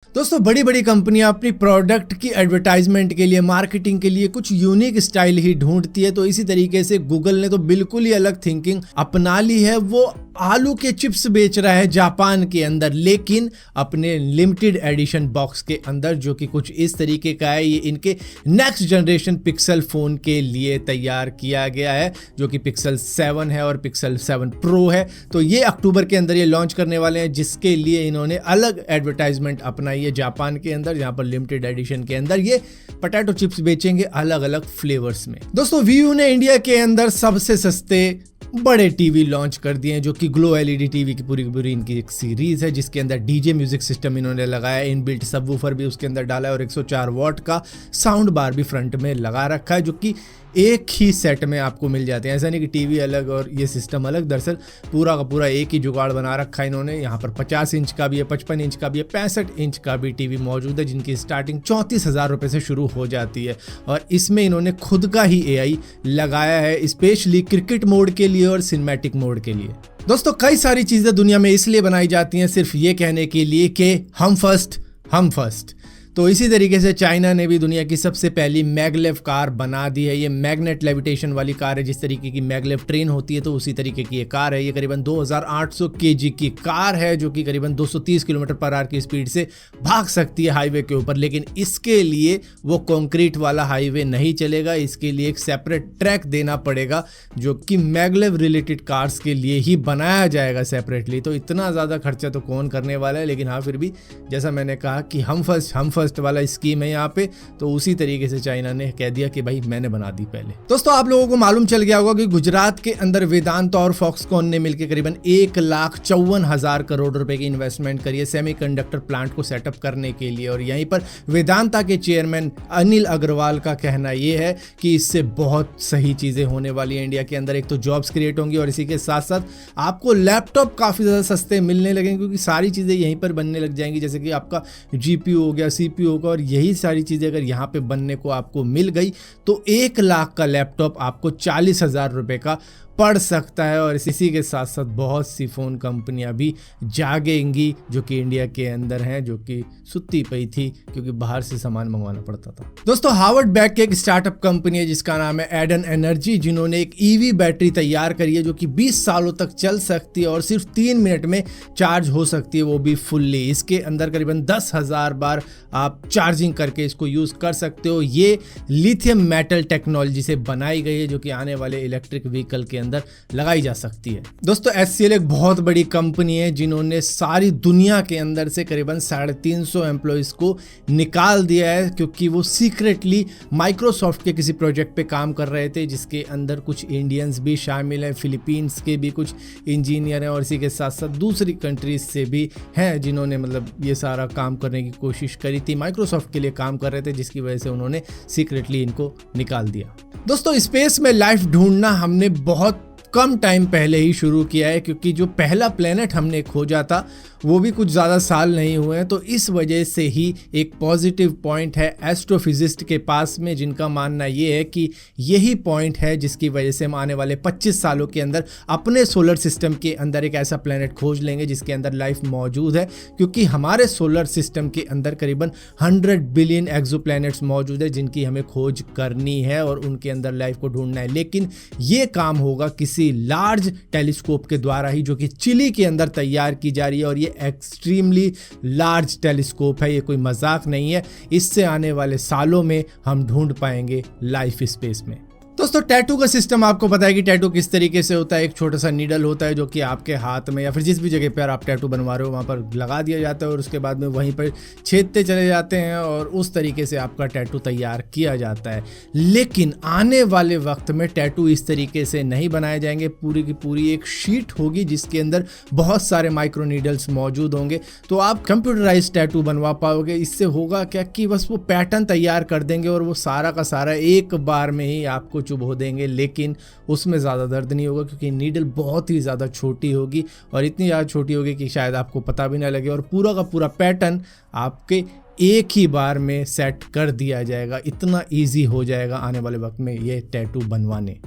दोस्तों बड़ी बड़ी कंपनियां अपनी प्रोडक्ट की एडवर्टाइजमेंट के लिए, मार्केटिंग के लिए कुछ यूनिक स्टाइल ही ढूंढती है। तो इसी तरीके से गूगल ने तो बिल्कुल ही अलग थिंकिंग अपना ली है। वो आलू के चिप्स बेच रहा है जापान के अंदर, लेकिन अपने लिमिटेड एडिशन बॉक्स के अंदर, जो कि कुछ इस तरीके का है। ये इनके नेक्स्ट जनरेशन पिक्सल फोन के लिए तैयार किया गया है, जो कि पिक्सल 7 है और पिक्सल 7 प्रो है। तो ये अक्टूबर के अंदर ये लॉन्च करने वाले हैं, जिसके लिए इन्होंने अलग एडवर्टाइजमेंट अपनाई है जापान के अंदर, जहां पर लिमिटेड एडिशन के अंदर ये पोटैटो चिप्स बेचेंगे अलग अलग फ्लेवर्स में। दोस्तों वीयू ने इंडिया के अंदर सबसे सस्ते बड़े टीवी लॉन्च कर दिए हैं, जो कि ग्लो एलईडी टीवी की पूरी पूरी इनकी एक सीरीज है, जिसके अंदर डीजे म्यूजिक सिस्टम इन्होंने लगाया है, इनबिल्ट सबवूफर भी उसके अंदर डाला है और 104 वॉट का साउंड बार भी फ्रंट में लगा रखा है, जो कि एक ही सेट में आपको मिल जाते हैं। ऐसा नहीं कि टीवी अलग और ये सिस्टम अलग, दरअसल पूरा का पूरा एक ही जुगाड़ बना रखा है इन्होंने। यहाँ पर 50 इंच का भी है, 55 इंच का भी है, 65 इंच का भी टीवी मौजूद है, जिनकी स्टार्टिंग 34,000 रुपये से शुरू हो जाती है। और इसमें इन्होंने खुद का ही एआई लगाया है, स्पेशली क्रिकेट मोड के लिए और सिनेमैटिक मोड के लिए। दोस्तों कई सारी चीज़ें दुनिया में इसलिए बनाई जाती हैं सिर्फ ये कहने के लिए कि हम फर्स्ट। तो इसी तरीके से चाइना ने भी दुनिया की सबसे पहली मैगलेव कार बना दी है। ये मैग्नेट लेविटेशन वाली कार है, जिस तरीके की मैगलेव ट्रेन होती है, तो उसी तरीके की ये कार है। ये करीबन 2800 केजी की कार है, जो कि करीबन 230 किलोमीटर पर आवर की स्पीड से भाग सकती है हाईवे के ऊपर। लेकिन इसके लिए वो कंक्रीट वाला हाईवे नहीं चलेगा, इसके लिए एक सेपरेट ट्रैक देना पड़ेगा, जो कि मैगलेव रिलेटेड कार्स के लिए ही बनाया जाएगा सेपरेटली। तो इतना ज़्यादा खर्चा तो कौन करने वाला है, लेकिन हाँ फिर भी जैसा मैंने कहा कि हम फर्स्ट वाला स्कीम है यहाँ पे, तो उसी तरीके से चाइना ने कह दिया कि भाई मैंने बना दी पहले। दोस्तों आप लोगों को मालूम चल गया होगा कि गुजरात के अंदर वेदांता और फॉक्सकॉन ने मिलकर करीबन 1,54,000 करोड़ रुपए की इन्वेस्टमेंट करी है सेमीकंडक्टर प्लांट को सेटअप करने के लिए। और यहीं पर वेदांता के चेयरमैन अनिल अग्रवाल का कहना यह है कि इससे बहुत सही चीजें होने वाली है इंडिया के अंदर। एक तो जॉब्स क्रिएट होंगी और इसी के साथ साथ आपको लैपटॉप काफी ज्यादा सस्ते मिलने लगेंगे, क्योंकि सारी चीजें यहीं पर बनने लग जाएंगी, जैसे कि आपका जीपीयू हो गया, सीपीयू होगा, और यही सारी चीजें अगर यहाँ पे बनने को आपको मिल गई तो 1 लाख का लैपटॉप आपको 40,000 रुपए का पड़ सकता है। और इसी के साथ साथ बहुत सी फ़ोन कंपनियां भी जागेंगी, जो कि इंडिया के अंदर हैं, जो कि सुत्ती पई थी क्योंकि बाहर से सामान मंगवाना पड़ता था। दोस्तों हार्वर्ड बैक की एक स्टार्टअप कंपनी है जिसका नाम है एडन एनर्जी, जिन्होंने एक ईवी बैटरी तैयार करी है, जो कि 20 सालों तक चल सकती है और सिर्फ 3 मिनट में चार्ज हो सकती है, वो भी फुल्ली। इसके अंदर करीबन 10,000 बार आप चार्जिंग करके इसको यूज़ कर सकते हो। ये लिथियम मेटल टेक्नोलॉजी से बनाई गई है, जो कि आने वाले इलेक्ट्रिक व्हीकल के अंदर लगाई जा सकती है। दोस्तों HCL एक बहुत बड़ी कंपनी है, जिन्होंने सारी दुनिया के अंदर से करीबन 350 एम्प्लॉइज को निकाल दिया है, क्योंकि वो सीक्रेटली माइक्रोसॉफ्ट के किसी प्रोजेक्ट पे काम कर रहे थे, जिसके अंदर कुछ इंडियंस भी शामिल हैं, फिलीपींस के भी कुछ इंजीनियर हैं, और इसी के साथ साथ दूसरी कंट्रीज से भी हैं, जिन्होंने मतलब ये सारा काम करने की कोशिश करी थी, माइक्रोसॉफ्ट के लिए काम कर रहे थे, जिसकी वजह से उन्होंने सीक्रेटली इनको निकाल दिया। दोस्तों स्पेस में लाइफ ढूंढना हमने बहुत कम टाइम पहले ही शुरू किया है, क्योंकि जो पहला प्लेनेट हमने खोजा था वो भी कुछ ज़्यादा साल नहीं हुए हैं। तो इस वजह से ही एक पॉजिटिव पॉइंट है एस्ट्रोफिजिस्ट के पास में, जिनका मानना ये है कि यही पॉइंट है जिसकी वजह से हम आने वाले 25 सालों के अंदर अपने सोलर सिस्टम के अंदर एक ऐसा प्लेनेट खोज लेंगे जिसके अंदर लाइफ मौजूद है, क्योंकि हमारे सोलर सिस्टम के अंदर करीबन 100 बिलियन एक्सो प्लैनेट्स मौजूद है, जिनकी हमें खोज करनी है और उनके अंदर लाइफ को ढूंढना है। लेकिन ये काम होगा किसी लार्ज टेलीस्कोप के द्वारा ही, जो कि चिली के अंदर तैयार की जा रही है, और ये एक्सट्रीमली लार्ज टेलीस्कोप है, ये कोई मजाक नहीं है। इससे आने वाले सालों में हम ढूंढ पाएंगे लाइफ स्पेस में। दोस्तों टैटू का सिस्टम आपको पता है कि टैटू किस तरीके से होता है। एक छोटा सा नीडल होता है, जो कि आपके हाथ में या फिर जिस भी जगह पर आप टैटू बनवा रहे हो वहाँ पर लगा दिया जाता है, और उसके बाद में वहीं पर छेदते चले जाते हैं और उस तरीके से आपका टैटू तैयार किया जाता है। लेकिन आने वाले वक्त में टैटू इस तरीके से नहीं बनाए जाएंगे, पूरी की पूरी एक शीट होगी जिसके अंदर बहुत सारे माइक्रो नीडल्स मौजूद होंगे, तो आप कंप्यूटराइज टैटू बनवा पाओगे। इससे होगा क्या कि बस वो पैटर्न तैयार कर देंगे और वो सारा का सारा एक बार में ही आपको चुभो देंगे, लेकिन उसमें ज़्यादा दर्द नहीं होगा, क्योंकि नीडल बहुत ही ज़्यादा छोटी होगी, और इतनी ज़्यादा छोटी होगी कि शायद आपको पता भी ना लगे, और पूरा का पूरा पैटर्न आपके एक ही बार में सेट कर दिया जाएगा। इतना इजी हो जाएगा आने वाले वक्त में ये टैटू बनवाने।